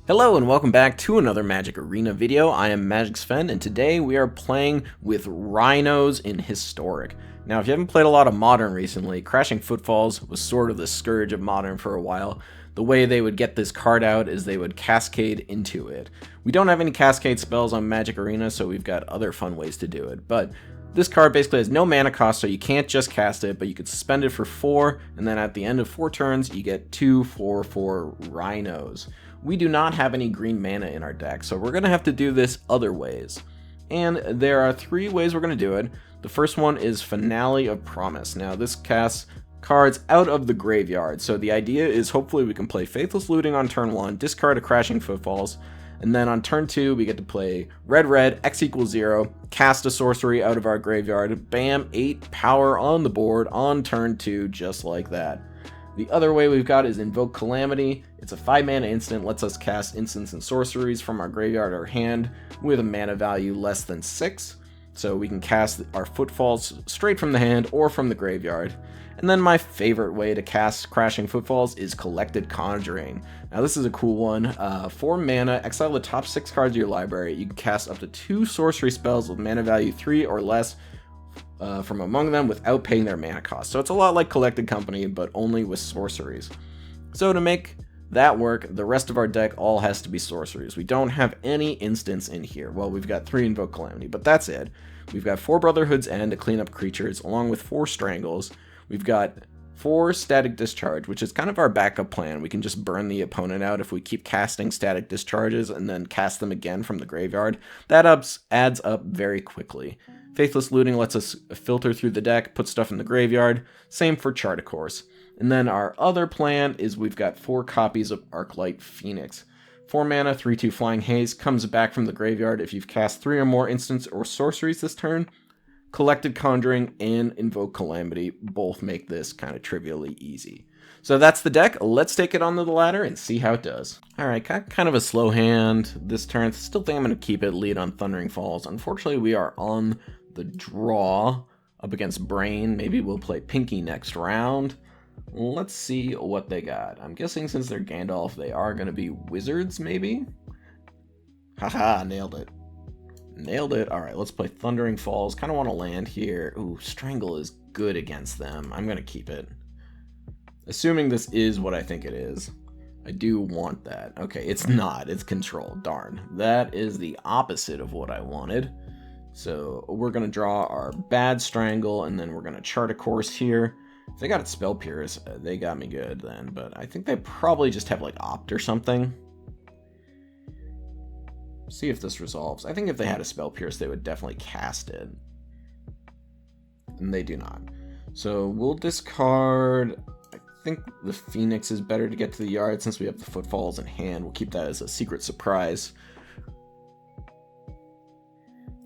Hello and welcome back to another Magic Arena video. I am Magic Sven and today we are playing with Rhinos in Historic. Now if you haven't played a lot of Modern recently, Crashing Footfalls was sort of the scourge of Modern for a while. The way they would get this card out is they would cascade into it. We don't have any cascade spells on Magic Arena, so we've got other fun ways to do it, but this card basically has no mana cost, so you can't just cast it, but you could suspend it for 4, and then at the end of 4 turns, you get 2 4/4 Rhinos. We do not have any green mana in our deck, so we're going to have to do this other ways. And there are 3 ways we're going to do it. The first one is Finale of Promise. Now this casts cards out of the graveyard, so the idea is hopefully we can play Faithless Looting on turn 1, discard a Crashing Footfalls, and then on turn 2 we get to play red, X equals 0, cast a sorcery out of our graveyard, bam, 8 power on the board on turn 2, just like that. The other way we've got is Invoke Calamity. It's a 5 mana instant, lets us cast instants and sorceries from our graveyard or hand with a mana value less than 6. So we can cast our Footfalls straight from the hand or from the graveyard. And then my favorite way to cast Crashing Footfalls is Collected Conjuring. Now this is a cool one. 4 mana, exile the top 6 cards of your library. You can cast up to 2 sorcery spells with mana value 3 or less from among them without paying their mana cost. So it's a lot like Collected Company, but only with sorceries. So to make that work, the rest of our deck all has to be sorceries. We don't have any instants in here. Well, we've got 3 Invoke Calamity, but that's it. We've got 4 Brotherhood's End to clean up creatures, along with 4 Strangles. We've got 4 Static Discharge, which is kind of our backup plan. We can just burn the opponent out if we keep casting Static Discharges and then cast them again from the graveyard. That adds up very quickly. Faithless Looting lets us filter through the deck, put stuff in the graveyard. Same for Chart a Course. And then our other plan is we've got 4 copies of Arclight Phoenix. 4 mana, 3/2 Flying Haze, comes back from the graveyard if you've cast 3 or more instants or sorceries this turn. Collected Conjuring and Invoke Calamity both make this kind of trivially easy. So that's the deck. Let's take it onto the ladder and see how it does. Alright, kind of a slow hand this turn. Still think I'm going to keep it, lead on Thundering Falls. Unfortunately, we are on the draw up against Brain. Maybe we'll play Pinky next round. Let's see what they got. I'm guessing since they're Gandalf, they are going to be wizards, maybe? Haha, nailed it. Nailed it. Alright, let's play Thundering Falls. Kind of want to land here. Ooh, Strangle is good against them. I'm going to keep it. Assuming this is what I think it is. I do want that. Okay, it's not. It's Control. Darn. That is the opposite of what I wanted. So we're going to draw our bad Strangle, and then we're going to Chart a Course here. If they got Spell Pierce, they got me good then. But I think they probably just have like Opt or something. See if this resolves. I think if they had a Spell Pierce, they would definitely cast it. And they do not. So we'll discard. I think the Phoenix is better to get to the yard since we have the Footfalls in hand. We'll keep that as a secret surprise.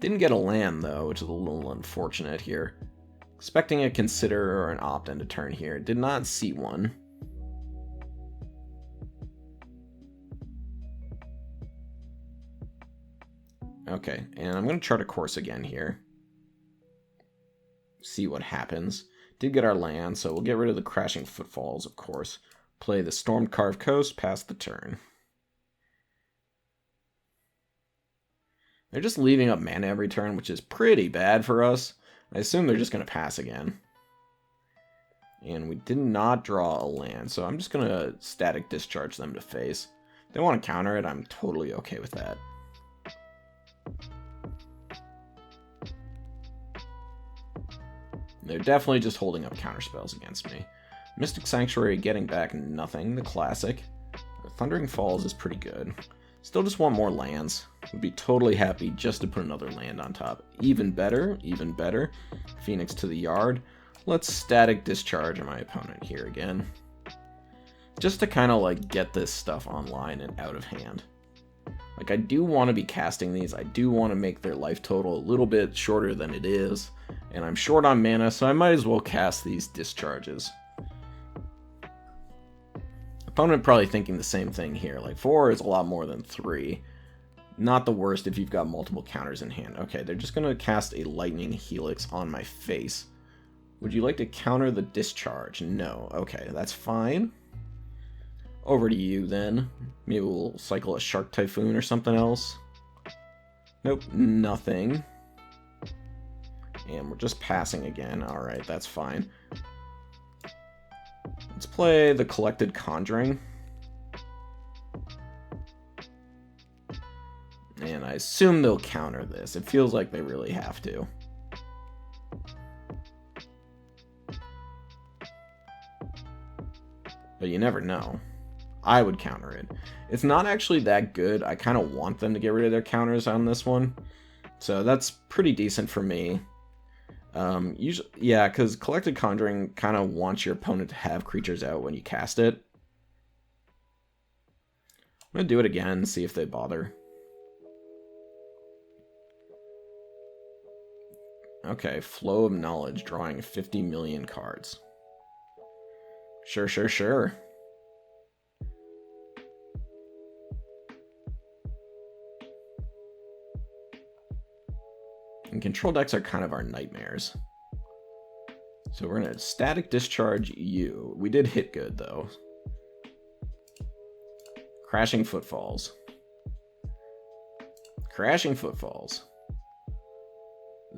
Didn't get a land though, which is a little unfortunate here. Expecting a Consider or an Opt end a turn here. Did not see one. Okay, and I'm going to Chart a Course again here. See what happens. Did get our land, so we'll get rid of the Crashing Footfalls, of course. Play the Storm Carved Coast, pass the turn. They're just leaving up mana every turn, which is pretty bad for us. I assume they're just going to pass again. And we did not draw a land, so I'm just going to Static Discharge them to face. If they want to counter it, I'm totally okay with that. They're definitely just holding up counterspells against me. Mystic Sanctuary getting back nothing, the classic. Thundering Falls is pretty good. Still just want more lands. Would be totally happy just to put another land on top. Even better, even better. Phoenix to the yard. Let's Static Discharge my opponent here again. Just to kind of like get this stuff online and out of hand. Like I do want to be casting these. I do want to make their life total a little bit shorter than it is. And I'm short on mana, so I might as well cast these discharges. Opponent probably thinking the same thing here. Like 4 is a lot more than 3. Not the worst if you've got multiple counters in hand. Okay, they're just going to cast a Lightning Helix on my face. Would you like to counter the discharge? No. Okay, that's fine. Over to you then. Maybe we'll cycle a Shark Typhoon or something else. Nope, nothing. And we're just passing again. Alright, that's fine. Let's play the Collected Conjuring. And I assume they'll counter this. It feels like they really have to. But you never know. I would counter it. It's not actually that good. I kind of want them to get rid of their counters on this one. So that's pretty decent for me. Usually, yeah, because Collected Conjuring kind of wants your opponent to have creatures out when you cast it. I'm going to do it again, see if they bother. Okay, Flow of Knowledge, drawing 50 million cards. Sure, sure, sure. And control decks are kind of our nightmares. So we're going to Static Discharge you. We did hit good, though. Crashing Footfalls. Crashing Footfalls.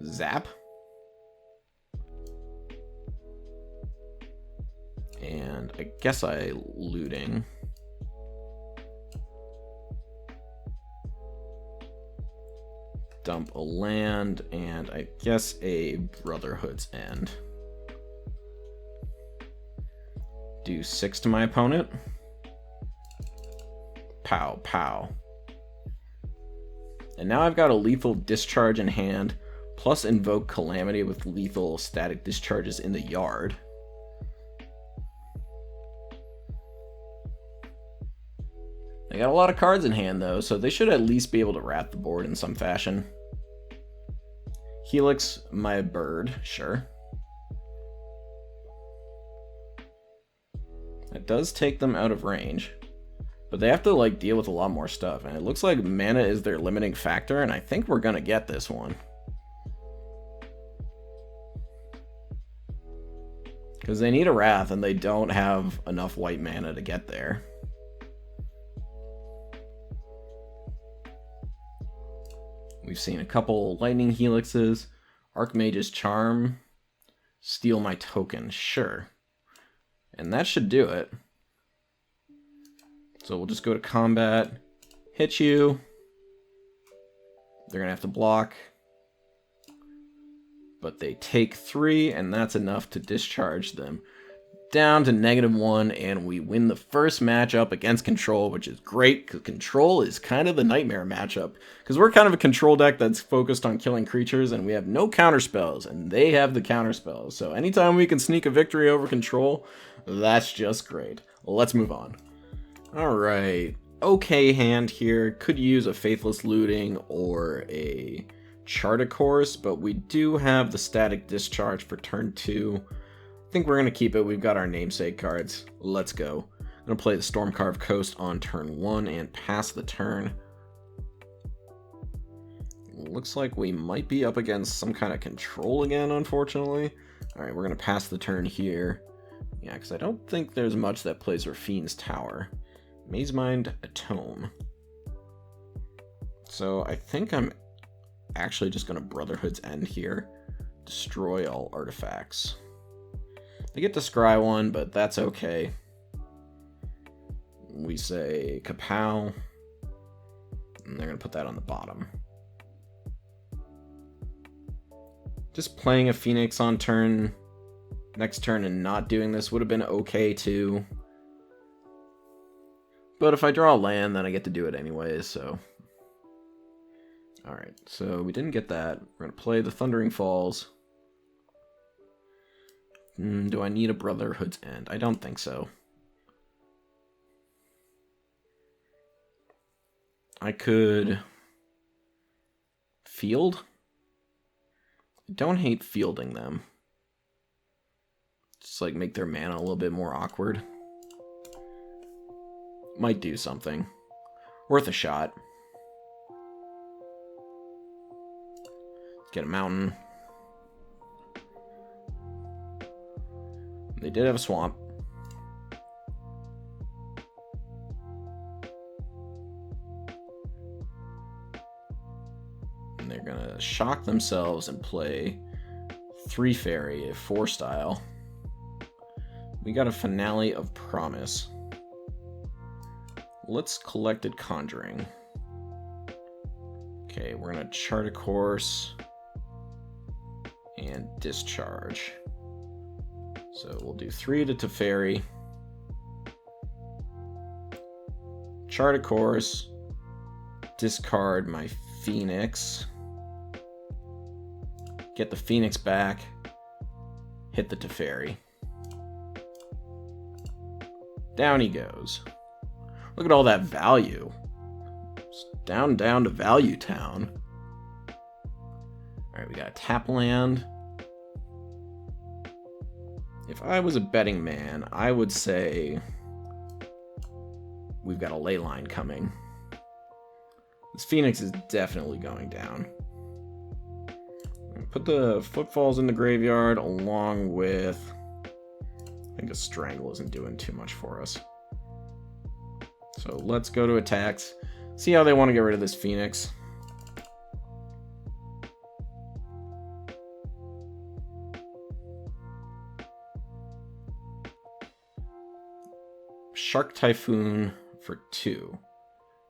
Zap. And I guess looting. Dump a land, and I guess a Brotherhood's End. Do 6 to my opponent. Pow, pow. And now I've got a lethal discharge in hand, plus invoke Calamity with lethal static discharges in the yard. They got a lot of cards in hand, though, so they should at least be able to rat the board in some fashion. Helix, my bird, sure. That does take them out of range. But they have to, like, deal with a lot more stuff. And it looks like mana is their limiting factor, and I think we're gonna get this one. Because they need a Wrath, and they don't have enough white mana to get there. We've seen a couple Lightning Helixes. Archmage's Charm. Steal my token. Sure. And that should do it. So we'll just go to combat. Hit you. They're going to have to block. But they take 3, and that's enough to discharge them. Down to -1, and we win the first matchup against Control, which is great, because Control is kind of the nightmare matchup. Because we're kind of a Control deck that's focused on killing creatures, and we have no counterspells, and they have the counterspells. So anytime we can sneak a victory over Control, that's just great. Let's move on. Alright, okay hand here. Could use a Faithless Looting or a Chart a Course, but we do have the Static Discharge for turn 2. I think we're going to keep it. We've got our namesake cards. Let's go. I'm going to play the Stormcarved Coast on turn 1 and pass the turn. Looks like we might be up against some kind of control again, unfortunately. Alright, we're going to pass the turn here. Yeah, because I don't think there's much that plays for Fiend's Tower. Mazemind Atone. So I think I'm actually just going to Brotherhood's End here. Destroy all artifacts. They get to scry one, but that's okay. We say Kapow, and they're going to put that on the bottom. Just playing a Phoenix on next turn and not doing this would have been okay too. But if I draw a land, then I get to do it anyways, so. Alright, so we didn't get that. We're going to play the Thundering Falls. Do I need a Brotherhood's End? I don't think so. I could field. I don't hate fielding them. Just like make their mana a little bit more awkward. Might do something. Worth a shot. Get a mountain. They did have a swamp. And they're gonna shock themselves and play 3 fairy, a 4 style. We got a Finale of Promise. Let's Collected Conjuring. Okay, we're gonna Chart a Course and Discharge. So we'll do 3 to Teferi. Chart a Course. Discard my Phoenix. Get the Phoenix back. Hit the Teferi. Down he goes. Look at all that value. It's down to Value Town. Alright, we got a tap land. If I was a betting man, I would say we've got a ley line coming. This Phoenix is definitely going down. Put the Footfalls in the graveyard along with... I think a Strangle isn't doing too much for us. So let's go to attacks. See how they want to get rid of this Phoenix. Shark Typhoon for 2.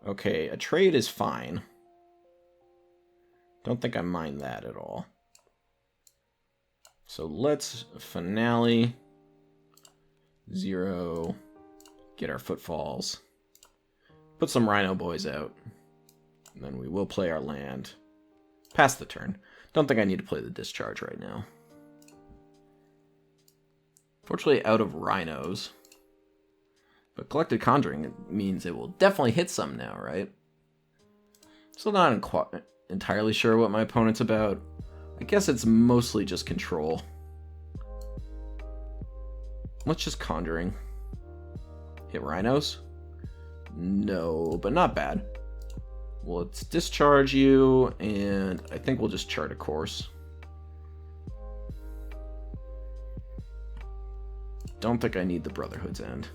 Okay, a trade is fine. Don't think I mind that at all. So let's Finale 0, get our Footfalls, put some Rhino boys out, and then we will play our land. Pass the turn. Don't think I need to play the Discharge right now. Fortunately, out of Rhinos. But Collected Conjuring means it will definitely hit some now, right? Still not entirely sure what my opponent's about. I guess it's mostly just control. Let's just Conjuring. Hit Rhinos? No, but not bad. Well, let's Discharge you, and I think we'll just Chart a Course. Don't think I need the Brotherhood's End.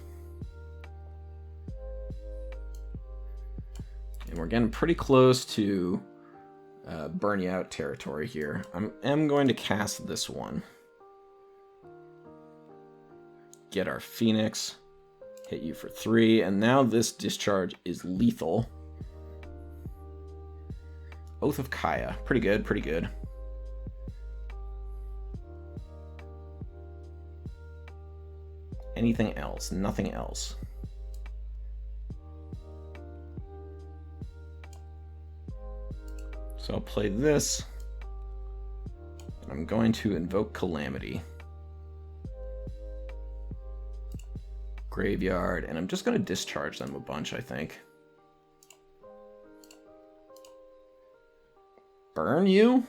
And we're getting pretty close to burn you out territory here. I am going to cast this one. Get our Phoenix. Hit you for 3. And now this Discharge is lethal. Oath of Kaya. Pretty good, pretty good. Anything else? Nothing else. So I'll play this, and I'm going to invoke Calamity. Graveyard, and I'm just going to discharge them a bunch, I think. Burn you?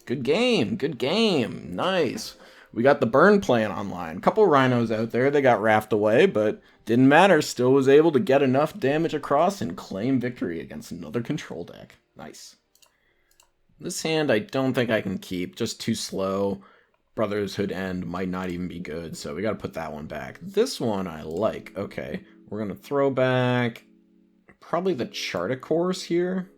Good game, good game. Nice. We got the burn plan online. Couple Rhinos out there, they got raft away, but didn't matter. Still was able to get enough damage across and claim victory against another control deck. Nice. This hand I don't think I can keep. Just too slow. Brotherhood End might not even be good, so we got to put that one back. This one I like. Okay, we're going to throw back probably the Chart a Course here.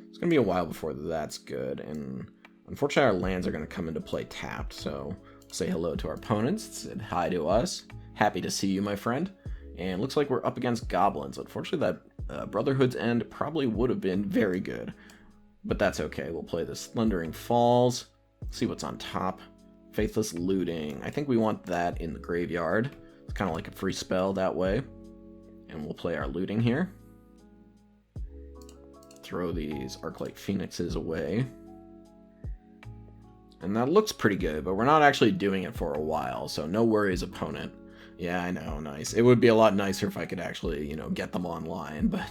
It's going to be a while before that's good, and unfortunately our lands are going to come into play tapped, so say hello to our opponents. Said hi to us. Happy to see you, my friend. And looks like we're up against goblins. Unfortunately, that Brotherhood's End probably would have been very good. But that's okay. We'll play this Thundering Falls. See what's on top. Faithless Looting. I think we want that in the graveyard. It's kind of like a free spell that way. And we'll play our looting here. Throw these Arclight Phoenixes away. And that looks pretty good, but we're not actually doing it for a while, so no worries, opponent. Yeah, I know, nice. It would be a lot nicer if I could actually, you know, get them online, but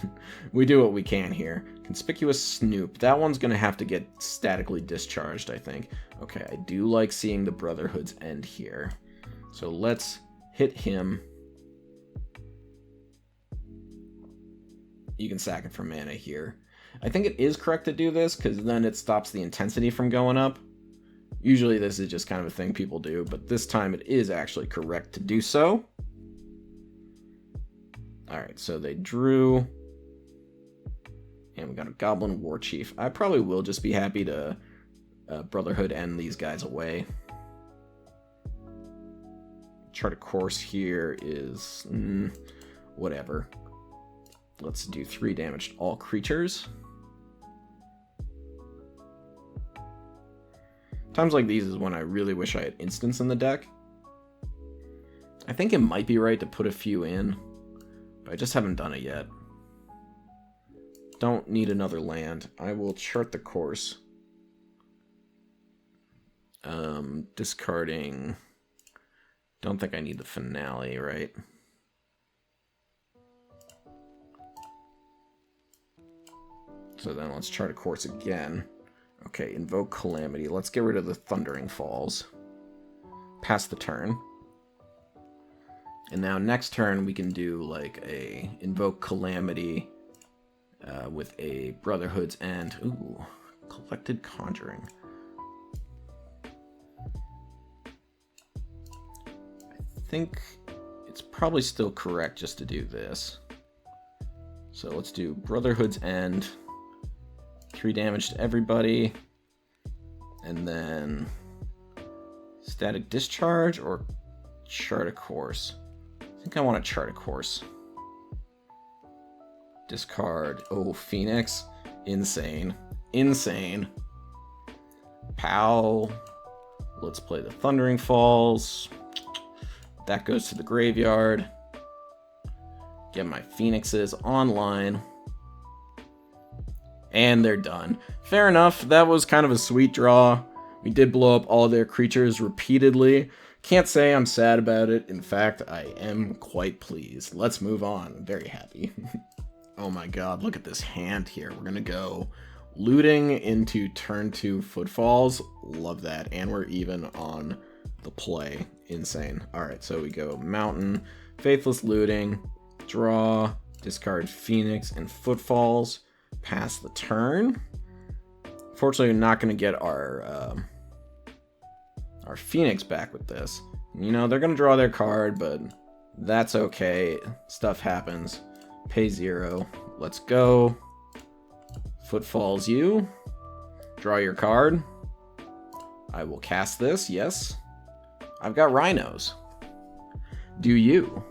we do what we can here. Conspicuous Snoop. That one's going to have to get statically discharged, I think. Okay, I do like seeing the Brotherhood's End here. So let's hit him. You can sack it for mana here. I think it is correct to do this, because then it stops the intensity from going up. Usually this is just kind of a thing people do, but this time it is actually correct to do so. Alright, so they drew. And we got a Goblin War Chief. I probably will just be happy to Brotherhood end these guys away. Chart of course here is whatever. Let's do 3 damage to all creatures. Times like these is when I really wish I had instants in the deck. I think it might be right to put a few in, but I just haven't done it yet. Don't need another land. I will chart the course. Discarding... Don't think I need the finale, right? So then let's chart a course again. Okay, invoke Calamity. Let's get rid of the Thundering Falls. Pass the turn. And now next turn we can do like a invoke Calamity with a Brotherhood's End. Ooh, collected Conjuring. I think it's probably still correct just to do this. So let's do Brotherhood's End. 3 damage to everybody. And then Static Discharge or Chart a Course. I think I want to chart a course. Discard. Oh, Phoenix. Insane. Insane. Pow. Let's play the Thundering Falls. That goes to the graveyard. Get my Phoenixes online. And they're done. Fair enough. That was kind of a sweet draw. We did blow up all their creatures repeatedly. Can't say I'm sad about it. In fact, I am quite pleased. Let's move on. I'm very happy. Oh my god, look at this hand here. We're gonna go looting into turn 2 Footfalls. Love that. And we're even on the play. Insane. Alright, so we go Mountain, Faithless Looting, draw, discard Phoenix and Footfalls, pass the turn. Fortunately, we're not gonna get our Phoenix back with this. You know, they're gonna draw their card, but that's okay. Stuff happens. Pay 0. Let's go. Footfalls you. Draw your card. I will cast this, yes. I've got Rhinos. Do you?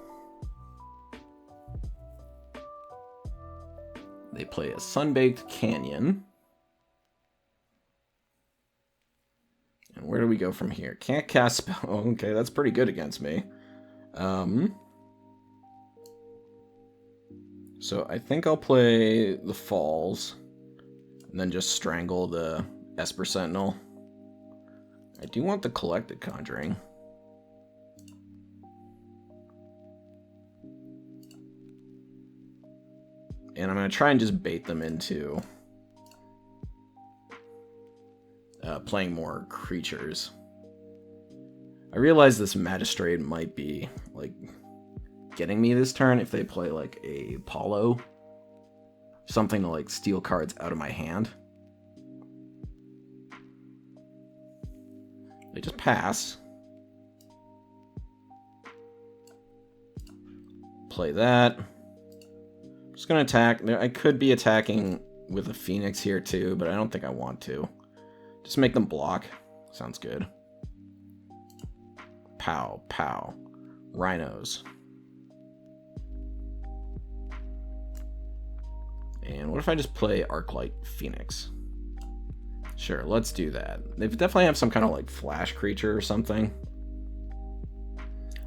They play a Sunbaked Canyon. And where do we go from here? Can't cast spell. Oh, okay, that's pretty good against me. So I think I'll play the Falls. And then just strangle the Esper Sentinel. I do want the Collected Conjuring. And I'm going to try and just bait them into playing more creatures. I realize this Magistrate might be like getting me this turn if they play like a Apollo. Something to like steal cards out of my hand. They just pass. Play that. Just gonna attack. I could be attacking with a Phoenix here too, but I don't think I want to. Just make them block. Sounds good. Pow, pow. Rhinos. And what if I just play Arclight Phoenix? Sure, let's do that. They definitely have some kind of like flash creature or something.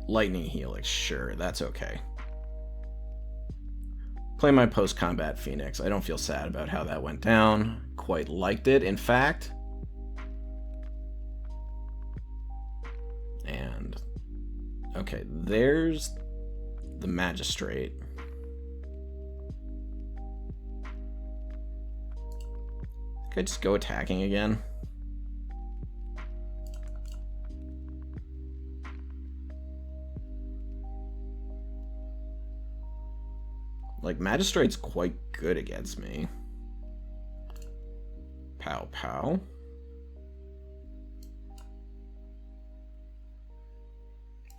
Lightning Helix, sure, that's okay. Play my post-combat Phoenix. I don't feel sad about how that went down. Quite liked it, in fact. And, okay, there's the Magistrate. Could I just go attacking again? Like, Magistrate's quite good against me. Pow, pow.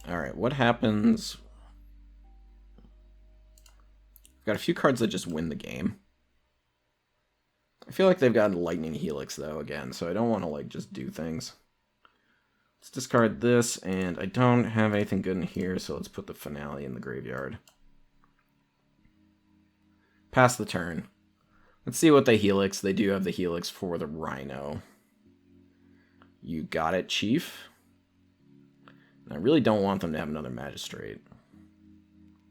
Alright, what happens? I've got a few cards that just win the game. I feel like they've got Lightning Helix, though, again, so I don't want to, like, just do things. Let's discard this, and I don't have anything good in here, so let's put the Finale in the graveyard. Pass the turn. Let's see what they Helix. They do have the Helix for the Rhino. You got it, Chief. And I really don't want them to have another Magistrate.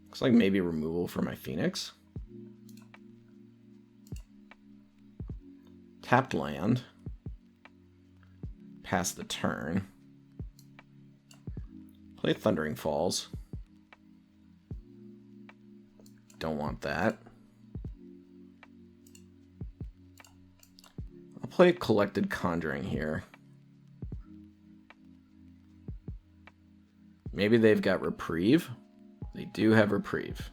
Looks like maybe removal for my Phoenix. Tapped land. Pass the turn. Play Thundering Falls. Don't want that. I'll play Collected Conjuring here. Maybe they've got Reprieve. They do have Reprieve.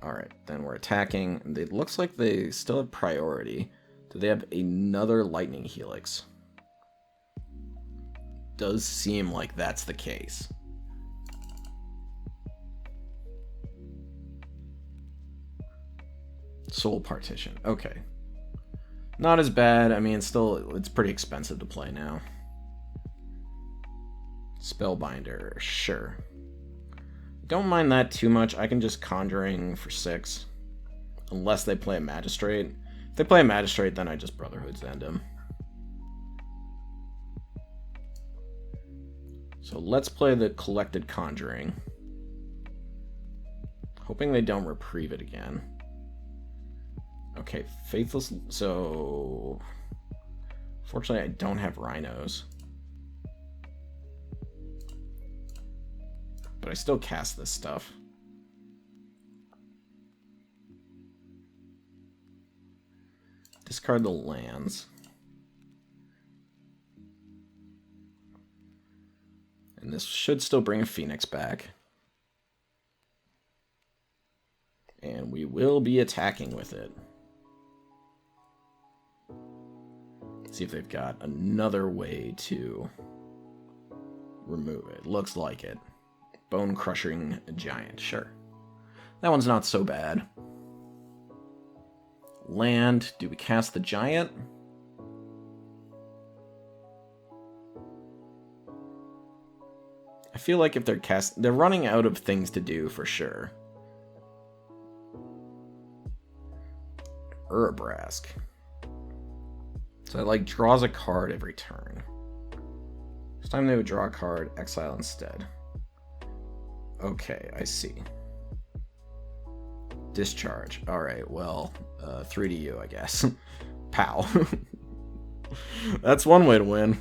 Alright, then we're attacking. It looks like they still have priority. Do they have another Lightning Helix? Does seem like that's the case. Soul Partition. Okay. Not as bad. I mean, still, it's pretty expensive to play now. Spellbinder. Sure. Don't mind that too much. I can just Conjuring for 6. Unless they play a Magistrate. If they play a Magistrate, then I just Brotherhood's End him. So let's play the Collected Conjuring. Hoping they don't Reprieve it again. Okay, Faithless... So... Fortunately, I don't have Rhinos. But I still cast this stuff. Discard the lands. And this should still bring a Phoenix back. And we will be attacking with it. Let's see if they've got another way to remove it. Looks like it. Bone Crushing Giant, sure. That one's not so bad. Land, do we cast the Giant? I feel like if they're running out of things to do for sure. Urabrask. So it like draws a card every turn. This time they would draw a card, exile instead. Okay, I see. Discharge. Alright, well, 3 to you, I guess. Pow. That's one way to win.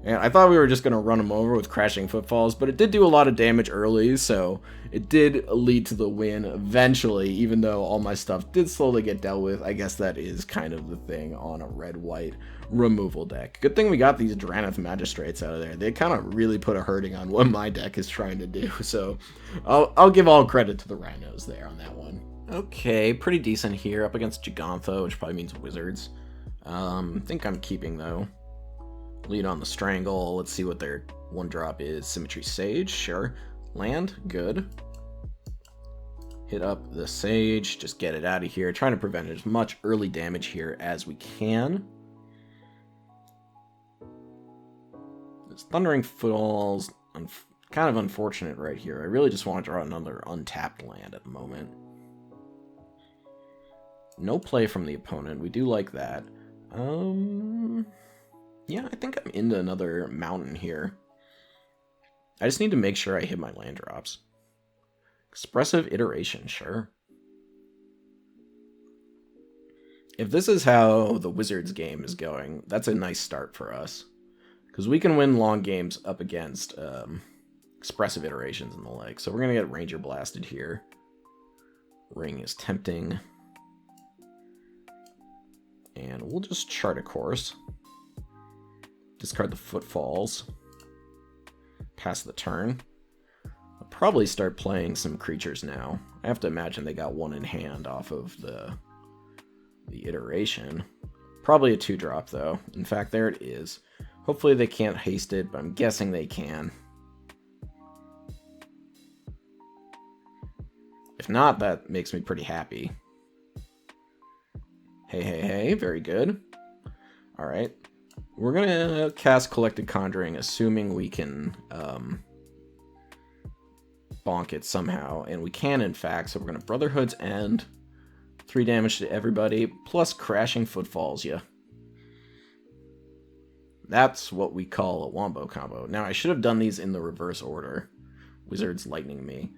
And I thought we were just going to run him over with Crashing Footfalls, but it did do a lot of damage early, so it did lead to the win eventually, even though all my stuff did slowly get dealt with. I guess that is kind of the thing on a red-white removal deck. Good thing we got these Drannith Magistrates out of there. They kind of really put a hurting on what my deck is trying to do, so I'll give all credit to the Rhinos there on that one. Okay, pretty decent here, up against Gigantha, which probably means Wizards. I think I'm keeping, though. Lead on the Strangle. Let's see what their 1-drop is. Symmetry Sage, sure. Land, good. Hit up the Sage, just get it out of here. Trying to prevent as much early damage here as we can. This Thundering Falls, kind of unfortunate right here. I really just want to draw another untapped land at the moment. No play from the opponent. We do like that. Yeah, I think I'm into another mountain here. I just need to make sure I hit my land drops. Expressive Iteration, sure. If this is how the Wizards game is going, that's a nice start for us. Because we can win long games up against Expressive Iterations and the like. So we're going to get Ranger Blasted here. Ring is tempting. And we'll just chart a course. Discard the Footfalls. Pass the turn. I'll probably start playing some creatures now. I have to imagine they got one in hand off of the iteration. Probably a 2-drop, though. In fact, there it is. Hopefully they can't haste it, but I'm guessing they can. If not, that makes me pretty happy. Hey, very good. All right. We're going to cast Collected Conjuring, assuming we can bonk it somehow. And we can, in fact. So we're going to Brotherhood's End. 3 damage to everybody, plus Crashing Footfalls, yeah. That's what we call a wombo combo. Now, I should have done these in the reverse order. Wizards lightning me.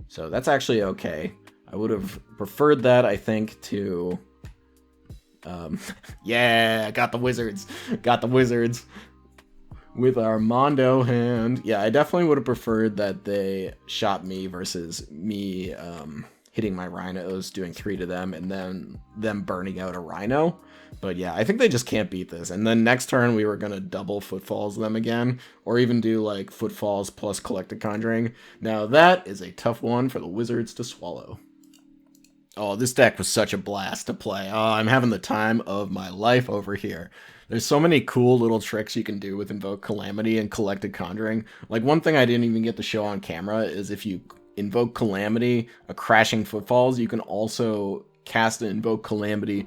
So that's actually okay. I would have preferred that, I think, to... yeah, got the wizards. Got the wizards. With our Mondo hand. Yeah, I definitely would have preferred that they shot me versus me hitting my Rhinos, doing 3 to them, and then them burning out a Rhino. But yeah, I think they just can't beat this. And then next turn, we were going to double Footfalls them again, or even do like Footfalls plus Collected Conjuring. Now that is a tough one for the Wizards to swallow. Oh, this deck was such a blast to play. Oh, I'm having the time of my life over here. There's so many cool little tricks you can do with Invoke Calamity and Collected Conjuring. Like, one thing I didn't even get to show on camera is if you Invoke Calamity, a Crashing Footfalls, you can also cast an Invoke Calamity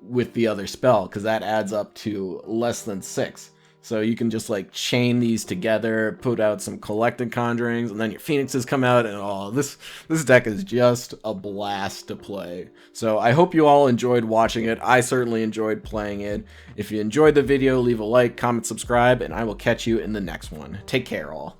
with the other spell, because that adds up to less than 6. So you can just like chain these together, put out some Collected Conjurings, and then your Phoenixes come out, and oh, this deck is just a blast to play. So I hope you all enjoyed watching it. I certainly enjoyed playing it. If you enjoyed the video, leave a like, comment, subscribe, and I will catch you in the next one. Take care, all.